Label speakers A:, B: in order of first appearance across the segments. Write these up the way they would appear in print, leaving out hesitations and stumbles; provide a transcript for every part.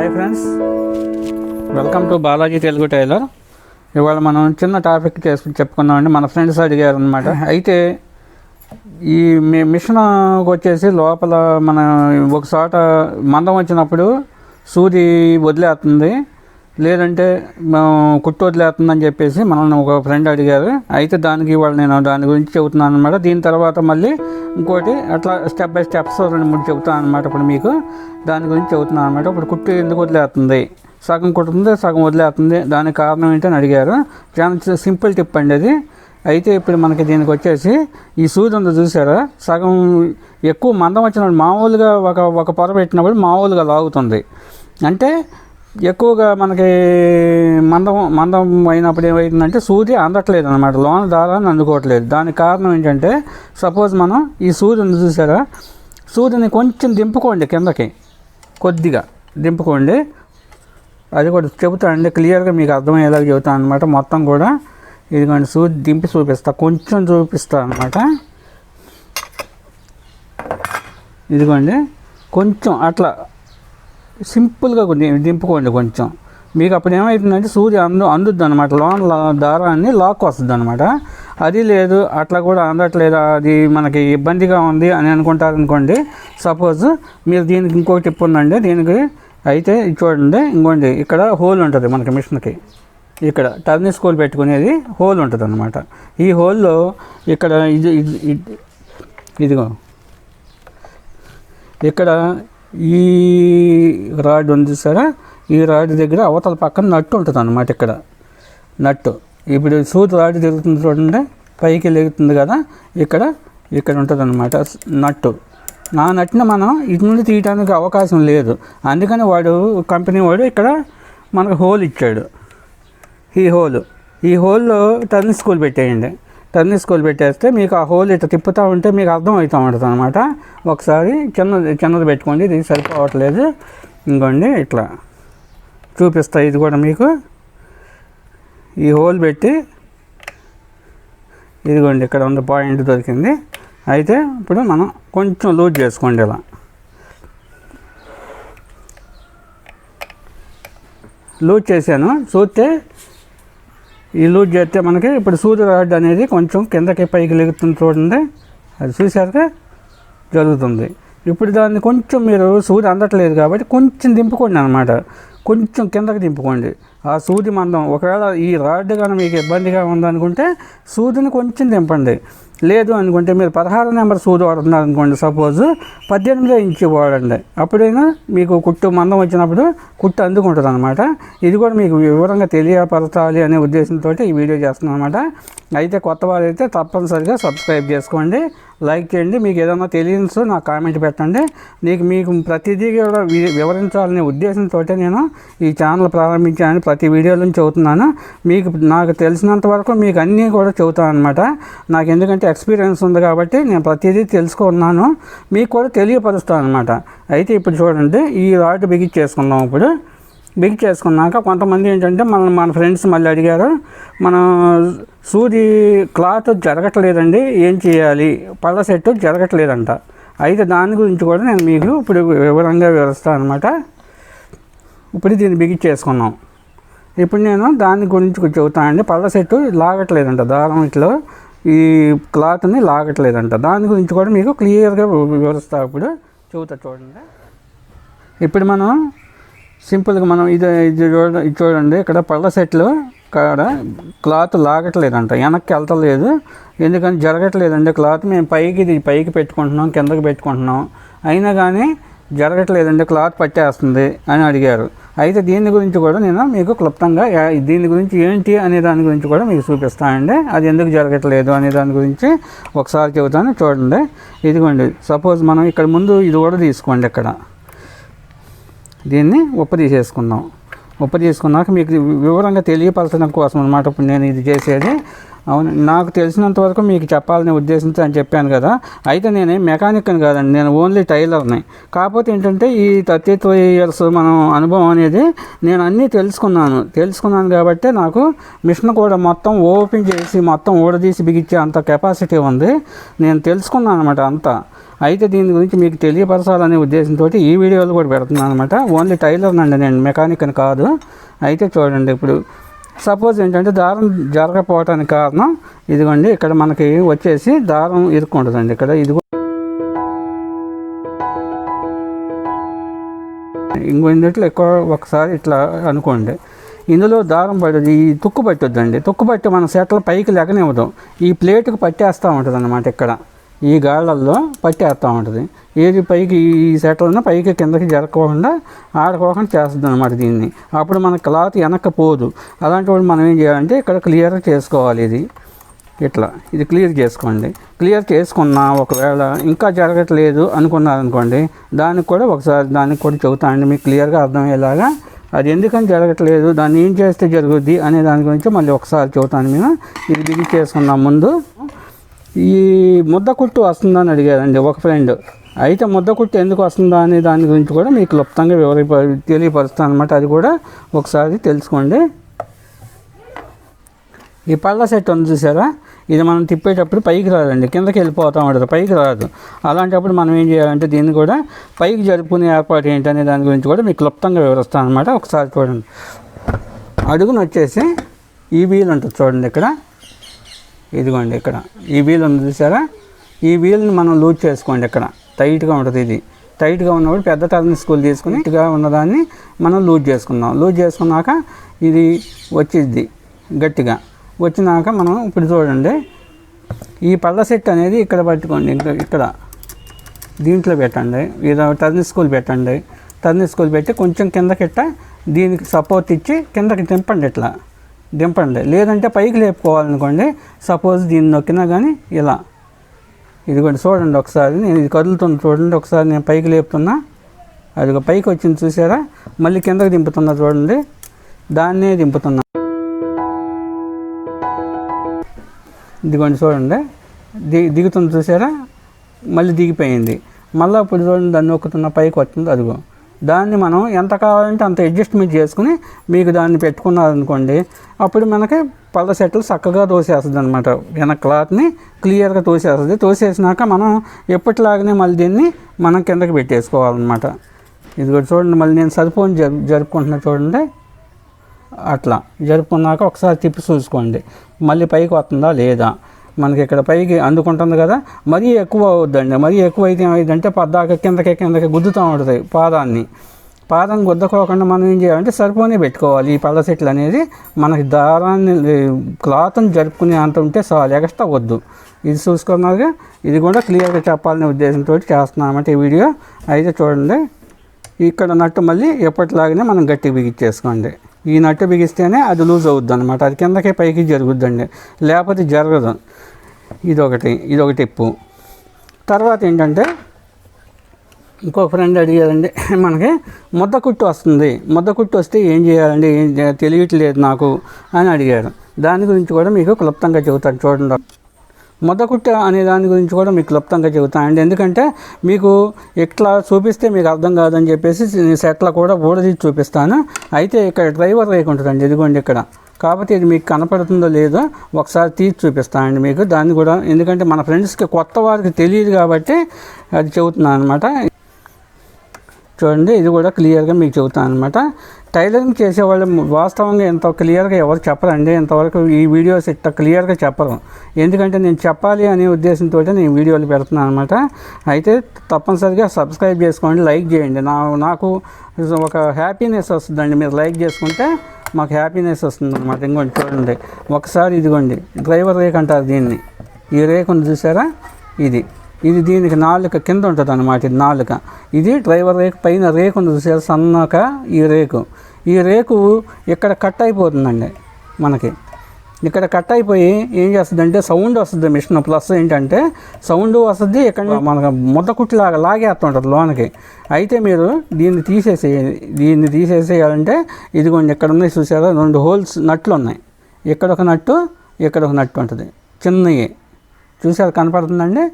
A: Hi friends, welcome to BalajiTeluguTailor. ఇవాళ మనం చిన్న టాపిక్ చెప్పుకుందామండి. మన ఫ్రెండ్స్ అడిగారు అనమాట. అయితే ఈ మిషన్ వచ్చేసి లోపల మన ఒక చోట మందం వచ్చినప్పుడు సూది వదిలేస్తుంది, లేదంటే కుట్టు వదిలేస్తుందని చెప్పేసి మనల్ని ఒక ఫ్రెండ్ అడిగారు. అయితే దానికి ఇవాళ నేను దాని గురించి చెబుతున్నాను అనమాట. దీని తర్వాత మళ్ళీ ఇంకోటి అట్లా స్టెప్ బై స్టెప్స్ 2-3 చెబుతాను అనమాట. ఇప్పుడు మీకు దాని గురించి చెబుతున్నాను అనమాట. ఇప్పుడు కుట్టు ఎందుకు వదిలేస్తుంది, సగం కుట్టుతుంది సగం వదిలేస్తుంది, దానికి కారణం ఏంటని అడిగారు. చాలా సింపుల్ టిప్ అండి అది. అయితే ఇప్పుడు మనకి దీనికి వచ్చేసి ఈ సూది ఉందో చూసారా, సగం ఎక్కువ మందం వచ్చినప్పుడు మామూలుగా ఒక పొర పెట్టినప్పుడు మామూలుగా లాగుతుంది. అంటే ఎక్కువగా మనకి మందం అయినప్పుడు ఏమవుతుందంటే సూది అందట్లేదు అనమాట, లోన దారాన్ని అందుకోవట్లేదు. దానికి కారణం ఏంటంటే సపోజ్ మనం ఈ సూదిని చూసారా, సూదిని కొంచెం దింపుకోండి, కిందకి కొద్దిగా దింపుకోండి. అది కూడా చెబుతానండి, క్లియర్గా మీకు అర్థమయ్యేలాగా చెబుతాను అనమాట. మొత్తం కూడా ఇదిగోండి సూది దింపి చూపిస్తా, కొంచెం చూపిస్తా అనమాట. ఇదిగోండి కొంచెం అట్లా సింపుల్గా దింపుకోండి కొంచెం. మీకు అప్పుడు ఏమవుతుందంటే సూది అందుద్ది అనమాట, లోన దారాన్ని లాక్ వస్తుంది అనమాట. అది లేదు, అట్లా కూడా అందట్లేదు, అది మనకి ఇబ్బందిగా ఉంది అని అనుకుంటారనుకోండి. సపోజ్ మీరు దీనికి ఇంకొక టిప్ ఉందండి దీనికి. అయితే చూడండి, ఇంకోండి ఇక్కడ హోల్ ఉంటుంది మనకి మిషన్కి, ఇక్కడ టర్నింగ్ స్క్రూ పెట్టుకునేది హోల్ ఉంటుంది అనమాట. ఈ హోల్లో ఇక్కడ ఇదిగో ఇక్కడ ఈ రాడ్ ఉంది సరే, ఈ రాడ్ దగ్గర అవతల పక్కన నట్టు ఉంటుంది అన్నమాట. ఇక్కడ నట్టు ఇప్పుడు సూది రాడ్ తిరుగుతుంది చూడండి, పైకి లేగుతుంది కదా, ఇక్కడ ఉంటుంది అన్నమాట నట్టు. నా నట్టుని మనం ఇటు నుండి తీయడానికి అవకాశం లేదు, అందుకని కంపెనీ వాడు ఇక్కడ మనకు హోల్ ఇచ్చాడు. ఈ హోల్లో టర్నింగ్ స్క్రూ పెట్టేయండి. టర్నింగ్ స్క్రూ పెట్టేస్తే మీకు ఆ హోల్ ఇట్లా తిప్పుతూ ఉంటే మీకు అర్థం అవుతూ ఉంటుంది అనమాట. ఒకసారి చిన్నది పెట్టుకోండి, ఇది సరిపోవట్లేదు. ఇంకోండి ఇట్లా చూపిస్తా, ఇది కూడా మీకు ఈ హోల్ పెట్టి ఇదిగోండి ఇక్కడ ఉన్న పాయింట్ దొరికింది. అయితే ఇప్పుడు మనం కొంచెం లూజ్ చేసుకోండి, ఇలా లూజ్ చేశాను. చూస్తే ఈ లూజ్ చేస్తే మనకి ఇప్పుడు సూది రాడ్ అనేది కొంచెం కిందకి పైకి లెగుతుంది చూడండి, అది చూసాక జరుగుతుంది. ఇప్పుడు దాన్ని కొంచెం మీరు సూది అందట్లేదు కాబట్టి కొంచెం దింపుకోండి అనమాట, కొంచెం కిందకి దింపుకోండి. ఆ సూది మందం ఒకవేళ ఈ రాడ్ కానీ మీకు ఇబ్బందిగా ఉందనుకుంటే సూదిని కొంచెం దింపండి. లేదు అనుకుంటే మీరు 16 నెంబర్ సూది వాడుతున్నారు అనుకోండి, సపోజ్ 18 ఇంచు వాడండి. అప్పుడైనా మీకు కుట్టు మందం వచ్చినప్పుడు కుట్టు అందుకుంటుంది అనమాట. ఇది కూడా మీకు వివరంగా తెలియపరచాలి అనే ఉద్దేశంతో ఈ వీడియో చేస్తున్నాను అనమాట. అయితే కొత్త వారైతే తప్పనిసరిగా సబ్స్క్రైబ్ చేసుకోండి, లైక్ చేయండి. మీకు ఏదైనా తెలియదు నాకు కామెంట్ పెట్టండి. మీకు ప్రతిదీ కూడా వివరించాలనే ఉద్దేశంతో నేను ఈ ఛానల్ ప్రారంభించానని ప్రతి వీడియోలో చెబుతున్నాను. నాకు తెలిసినంత వరకు మీకు అన్నీ కూడా చెబుతాను అనమాట. నాకు ఎందుకంటే ఎక్స్పీరియన్స్ ఉంది కాబట్టి నేను ప్రతిదీ తెలుసుకున్నాను, మీకు కూడా తెలియపరుస్తాను అనమాట. అయితే ఇప్పుడు చూడండి, ఈ రాడ్ బిగించేసుకుందాం. ఇప్పుడు బిగించేసుకున్నాక కొంతమంది ఏంటంటే మన ఫ్రెండ్స్ మళ్ళీ అడిగారు, మన సూది క్లాత్ జరగట్లేదండి, ఏం చేయాలి, పళ్ళ సెట్ జరగట్లేదంట. అయితే దాని గురించి కూడా నేను మీకు ఇప్పుడు వివరంగా వివరిస్తాను అనమాట. ఇప్పుడు దీన్ని బిగించేసుకున్నాం. ఇప్పుడు నేను దాని గురించి చెబుతానండి. పళ్ళ సెట్టు లాగట్లేదంట, దారం ఇట్లా ఈ క్లాత్ని లాగట్లేదంట. దాని గురించి కూడా మీకు క్లియర్గా వివరిస్తా, ఇప్పుడు చెబుతా చూడండి. ఇప్పుడు మనం సింపుల్గా మనం ఇది చూడండి, ఇక్కడ పళ్ళ సెట్లు కాడ క్లాత్ లాగట్లేదంట, వెనక్కి వెళ్తలేదు. ఎందుకని జరగట్లేదండి క్లాత్. మేము పైకి పెట్టుకుంటున్నాం, కిందకి పెట్టుకుంటున్నాం, అయినా కానీ జరగట్లేదండి, క్లాత్ పట్టేస్తుంది అని అడిగారు. అయితే దీని గురించి కూడా నేను మీకు క్లుప్తంగా దీని గురించి ఏంటి అనే దాని గురించి కూడా మీకు చూపిస్తానండి. అది ఎందుకు జరగట్లేదు అనే దాని గురించి ఒకసారి చెబుతాను చూడండి. ఇదిగోండి సపోజ్ మనం ఇక్కడ ముందు ఇది కూడా తీసుకోండి, ఇక్కడ దీన్ని తీసేసుకుందాం. తీసుకున్నాక మీకు వివరంగా తెలియపరచడం కోసం అనమాట ఇప్పుడు నేను ఇది చేసేది. అవును, నాకు తెలిసినంత వరకు మీకు చెప్పాలనే ఉద్దేశంతో అని చెప్పాను కదా. అయితే నేను మెకానిక్ని కాదండి, నేను ఓన్లీ టైలర్ని. కాకపోతే ఏంటంటే ఈ 33 years మనం అనుభవం అనేది నేను అన్నీ తెలుసుకున్నాను కాబట్టి నాకు మిషన్ కూడా మొత్తం ఓపెన్ చేసి మొత్తం ఊడదీసి బిగించే అంత కెపాసిటీ ఉంది. నేను తెలుసుకున్నాను అనమాట అంతా. అయితే దీని గురించి మీకు తెలియపరచాలనే ఉద్దేశంతో ఈ వీడియోలు కూడా పెడుతున్నాను అనమాట. ఓన్లీ టైలర్ అండి, నేను మెకానిక్ అని కాదు. అయితే చూడండి, ఇప్పుడు సపోజ్ ఏంటంటే దారం జరగకపోవటానికి కారణం ఇదిగోండి, ఇక్కడ మనకి వచ్చేసి దారం ఇరుక్కుంటుందండి. ఇక్కడ ఇది ఇంకొన్నిట్లో ఎక్కువ ఒకసారి ఇట్లా అనుకోండి, ఇందులో దారం పడుతుంది, ఈ తుక్కు పట్టుద్దండి. తుక్కు పట్టి మన సెట్లు పైకి లెగనివ్వదు, ఈ ప్లేట్కి పట్టేస్తూ ఉంటుంది అన్నమాట. ఇక్కడ ఈ గాళ్ళల్లో పట్టేస్తూ ఉంటుంది, ఏది పైకి ఈ సెట్లను పైకి కిందకి జరగకుండా ఆడుకోకుండా చేస్తుంది అనమాట దీన్ని. అప్పుడు మన క్లాత్ వెనక్కిపోదు. అలాంటప్పుడు మనం ఏం చేయాలంటే ఇక్కడ క్లియర్ చేసుకోవాలి. ఇట్లా ఇది క్లియర్ చేసుకోండి. క్లియర్ చేసుకున్నా ఒకవేళ ఇంకా జరగట్లేదు అనుకున్నారనుకోండి, దానికి కూడా ఒకసారి దానికి కూడా చెబుతానండి మీకు క్లియర్గా అర్థమయ్యేలాగా. అది ఎందుకని జరగట్లేదు, దాన్ని ఏం చేస్తే జరుగుద్ది అనే దాని గురించి మళ్ళీ ఒకసారి చెబుతాను. మేము ఇది బిగి చేసుకున్నాం. ముందు ఈ ముద్ద కుట్టు వస్తుందని అడిగారండి ఒక ఫ్రెండ్. అయితే ముద్ద కుట్టు ఎందుకు వస్తుందా అనే దాని గురించి కూడా మీకు క్లుప్తంగా తెలియపరుస్తాను అనమాట. అది కూడా ఒకసారి తెలుసుకోండి. ఈ పళ్ళ సెట్ ఉంది చూసారా, ఇది మనం తిప్పేటప్పుడు పైకి రాదండి, కిందకి వెళ్ళిపోతూ ఉంటుంది, పైకి రాదు. అలాంటప్పుడు మనం ఏం చేయాలంటే దీన్ని కూడా పైకి జరుపుకునే ఏర్పాటు ఏంటనే దాని గురించి కూడా మీకు క్లుప్తంగా వివరిస్తాను అనమాట. ఒకసారి చూడండి. అడుగును వచ్చేసి ఈ వీల్ ఉంటుంది చూడండి, ఇక్కడ ఇదిగోండి, ఇక్కడ ఈ వీల్ ఉంది చూసారా, ఈ వీల్ని మనం లూజ్ చేసుకోండి. ఇక్కడ టైట్గా ఉంటుంది, ఇది టైట్గా ఉన్నప్పుడు పెద్ద టర్న్ స్కూల్ తీసుకుని ఇటుగా ఉన్నదాన్ని మనం లూజ్ చేసుకుందాం. లూజ్ చేసుకున్నాక ఇది వచ్చిద్ది గట్టిగా. వచ్చినాక మనం ఇప్పుడు చూడండి, ఈ పళ్ళ సెట్ అనేది ఇక్కడ పట్టుకోండి, ఇక్కడ దీంట్లో పెట్టండి, ఇది టర్న్ స్కూల్ పెట్టండి. టర్న్ స్కూల్ పెట్టి కొంచెం కిందకిట్ట దీనికి సపోర్ట్ ఇచ్చి కిందకి దింపండి, ఇట్లా దింపండి. లేదంటే పైకి లేపుకోవాలనుకోండి, సపోజ్ దీన్ని నొక్కినా కానీ ఇలా ఇదిగోండి చూడండి ఒకసారి, నేను ఇది కదులుతుంది చూడండి. ఒకసారి నేను పైకి లేపుతున్నా, అది పైకి వచ్చింది చూసారా, మళ్ళీ కిందకి దింపుతున్నా చూడండి, దాన్నే దింపుతున్నా. ఇదిగోండి చూడండి, దిగుతుంది చూసారా, మళ్ళీ దిగిపోయింది. మళ్ళీ ఇప్పుడు చూడండి దాన్ని నొక్కుతున్న పైకి వస్తుంది, అదిగో. దాన్ని మనం ఎంత కావాలంటే అంత అడ్జస్ట్మెంట్ చేసుకుని మీకు దాన్ని పెట్టుకున్నారనుకోండి, అప్పుడు మనకి పళ్ళ సెట్లు చక్కగా తోసేస్తుంది అనమాట. వెనక క్లాత్ని క్లియర్గా తోసేస్తుంది. తోసేసినాక మనం ఎప్పటిలాగానే మళ్ళీ దీన్ని మనం కిందకి పెట్టేసుకోవాలన్నమాట. ఇది కూడా చూడండి, మళ్ళీ నేను సరిపోని జరుపుకుంటున్నా చూడండి. అట్లా జరుపుకున్నాక ఒకసారి తిప్పి చూసుకోండి, మళ్ళీ పైకి వస్తుందా లేదా. మనకి ఇక్కడ పైకి అందుకుంటుంది కదా, మరీ ఎక్కువ అవుద్దండి. మరీ ఎక్కువ అయితే ఏమైందంటే పద్దాక కిందకి గుద్దుతూ ఉంటుంది పాదం గుద్దకోకుండా మనం ఏం చేయాలంటే సరిపోనే పెట్టుకోవాలి. ఈ పళ్ళ సెట్లు అనేది మనకి దారాన్ని క్లాత్ని జరుపుకునే అంత ఉంటే చాలు, ఎక్స్ట్రా వద్దు. ఇది చూసుకున్నాక ఇది కూడా క్లియర్గా చెప్పాలనే ఉద్దేశంతో చేస్తున్నాను అన్నమాట ఈ వీడియో. అయితే చూడండి, ఇక్కడ నట్టు మళ్ళీ ఎప్పటిలాగానే మనం గట్టిగా బిగించేసుకోండి. ఈ నట్టు బిగిస్తేనే అది లూజ్ అవుద్ది అనమాట, అది కిందకే పైకి జరుగుద్దండి, లేకపోతే జరగదు. ఇదొక టిప్పు. తర్వాత ఏంటంటే ఇంకొక ఫ్రెండ్ అడిగారండి, మనకి ముద్ద కుట్టు వస్తుంది, ముద్ద కుట్టు వస్తే ఏం చేయాలండి, ఏం తెలియట్లేదు నాకు అని అడిగారు. దాని గురించి కూడా మీకు క్లుప్తంగా చెబుతాను చూడండి. ముద్దకుట్టు అనే దాని గురించి కూడా మీకు క్లుప్తంగా చెబుతానండి. ఎందుకంటే మీకు ఇట్లా చూపిస్తే మీకు అర్థం కాదని చెప్పేసి సెట్లో కూడా ఊడదీసి చూపిస్తాను. అయితే ఇక్కడ డ్రైవర్ రేక్ ఉంటుందండి, ఇదిగోండి ఇక్కడ. కాబట్టి ఇది మీకు కనపడుతుందో లేదో ఒకసారి తీసి చూపిస్తానండి మీకు. దాన్ని కూడా ఎందుకంటే మన ఫ్రెండ్స్కి కొత్త వారికి తెలియదు కాబట్టి అది చెబుతున్నాను అనమాట. చూడండి, ఇది కూడా క్లియర్గా మీకు చెబుతాను అనమాట. టైలరింగ్ చేసేవాళ్ళు వాస్తవంగా ఎంత క్లియర్గా ఎవరు చెప్పరండి, ఇంతవరకు ఈ వీడియోస్ ఇట్లా క్లియర్గా చెప్పరు. ఎందుకంటే నేను చెప్పాలి అనే ఉద్దేశంతో నేను వీడియోలు పెడుతున్నాను అనమాట. అయితే తప్పనిసరిగా సబ్స్క్రైబ్ చేసుకోండి, లైక్ చేయండి. నాకు ఒక హ్యాపీనెస్ వస్తుందండి, మీరు లైక్ చేసుకుంటే మాకు హ్యాపీనెస్ వస్తుంది అనమాట. ఇంకోటి చూడండి ఒకసారి, ఇదిగోండి డ్రైవర్ రేక్ అంటారు దీన్ని. ఈ రేక్ ఉంది చూసారా, ఇది దీనికి నాలుక కింద ఉంటుంది అనమాట. ఇది నాలుక, ఇది డ్రైవర్ రేకు పైన రేకు ఉంది చూసారు సన్నక. ఈ రేకు ఇక్కడ కట్ అయిపోతుందండి. మనకి ఇక్కడ కట్ అయిపోయి ఏం చేస్తుందంటే సౌండ్ వస్తుంది మిషన్. ప్లస్ ఏంటంటే సౌండ్ వస్తుంది, ఇక్కడ మనకు ముద్దకుట్టులాగా లాగేస్తుంటుంది లోనకి. అయితే మీరు దీన్ని తీసేసేయాలంటే ఇదిగోండి ఇక్కడ ఉన్నాయి చూసారా, 2 హోల్స్ నట్లు ఉన్నాయి. ఇక్కడ ఒక నట్టు ఉంటుంది చిన్నవి, చూసారు కనపడుతుందండి.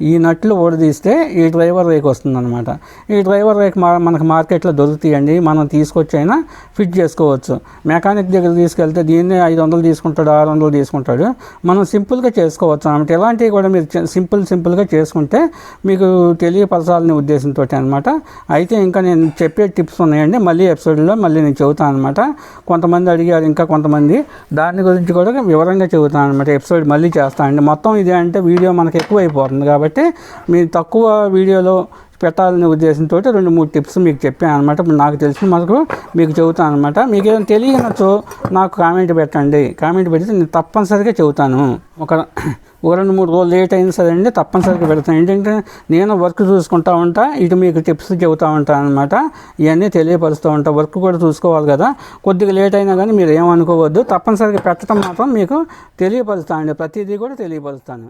A: ఈ నట్లు ఊడదీస్తే ఈ డ్రైవర్ రేక్ వస్తుందన్నమాట. ఈ డ్రైవర్ రేక్ మనకు మార్కెట్లో దొరుకుతాయండి. మనం తీసుకొచ్చి అయినా ఫిట్ చేసుకోవచ్చు. మెకానిక్ దగ్గర తీసుకెళ్తే దీన్ని 500 తీసుకుంటాడు, 600 తీసుకుంటాడు. మనం సింపుల్గా చేసుకోవచ్చు అన్నమాట. ఇలాంటివి కూడా మీరు సింపుల్గా చేసుకుంటే మీకు తెలియపరచాలనే ఉద్దేశంతో అనమాట. అయితే ఇంకా నేను చెప్పే టిప్స్ ఉన్నాయండి, మళ్ళీ ఎపిసోడ్లో మళ్ళీ నేను చెబుతాను అనమాట. కొంతమంది అడిగారు, ఇంకా కొంతమంది దాని గురించి కూడా వివరంగా చెబుతాను అనమాట. ఎపిసోడ్ మళ్ళీ చేస్తానండి. మొత్తం ఇదే అంటే వీడియో మనకు ఎక్కువ అయిపోతుంది కాబట్టి మీరు తక్కువ వీడియోలో పెట్టాలనే ఉద్దేశంతో 2-3 టిప్స్ మీకు చెప్పాను అనమాట. నాకు తెలిసిన మనకు మీకు చెబుతాను అనమాట. మీకు ఏదైనా తెలియనచ్చో నాకు కామెంట్ పెట్టండి. కామెంట్ పెడితే నేను తప్పనిసరిగా చెబుతాను. ఒక 2-3 రోజులు లేట్ అయినా సరే అండి, తప్పనిసరిగా పెడతాను. ఏంటంటే నేను వర్క్ చూసుకుంటూ ఉంటా, ఇటు మీకు టిప్స్ చెబుతూ ఉంటాను అనమాట. ఇవన్నీ తెలియపరుస్తూ ఉంటా. వర్క్ కూడా చూసుకోవాలి కదా. కొద్దిగా లేట్ అయినా కానీ మీరు ఏమనుకోవద్దు. తప్పనిసరిగా పెట్టడం మాత్రం మీకు తెలియపరుస్తాను అండి. ప్రతిదీ కూడా తెలియపరుస్తాను.